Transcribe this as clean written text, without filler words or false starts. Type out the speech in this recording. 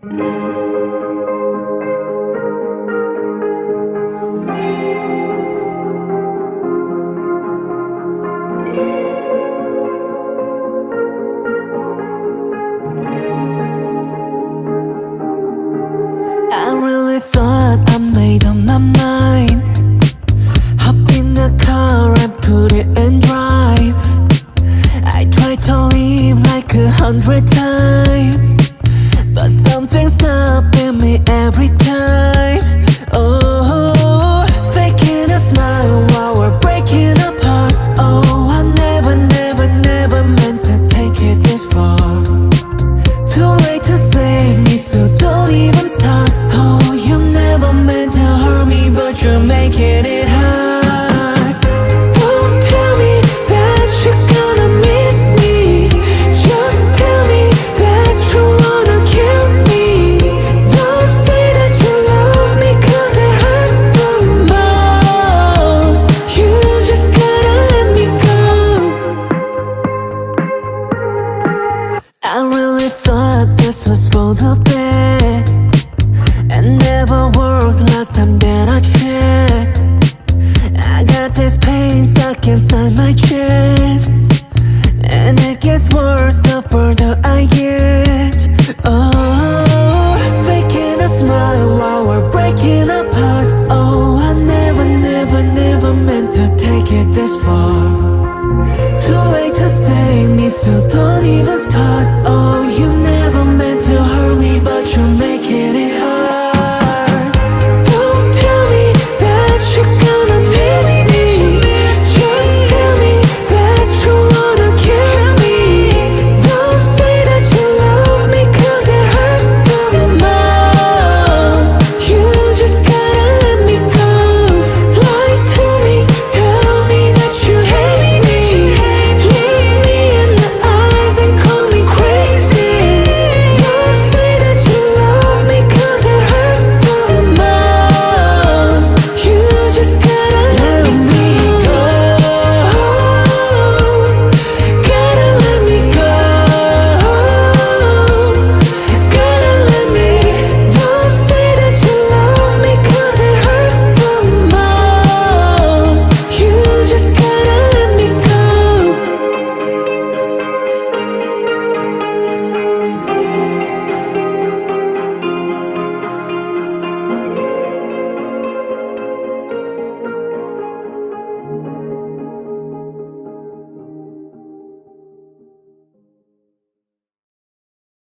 I really thought I made up my mind. Hop in the car and put it in drive. I tried to leave like 100 times, but something's stopping me every time. Oh, faking a smile while we're breaking apart. Oh, I never, never, never meant to take it this far. Too late to save me, so don't even start. Oh, you never meant to hurt me, but you're making it hard. Don't tell me that you're gonna miss me. Just tell me that you wanna kill me. Don't say that you love me, 'cause it hurts the most. You just gotta let me go. I really thought this was for the best.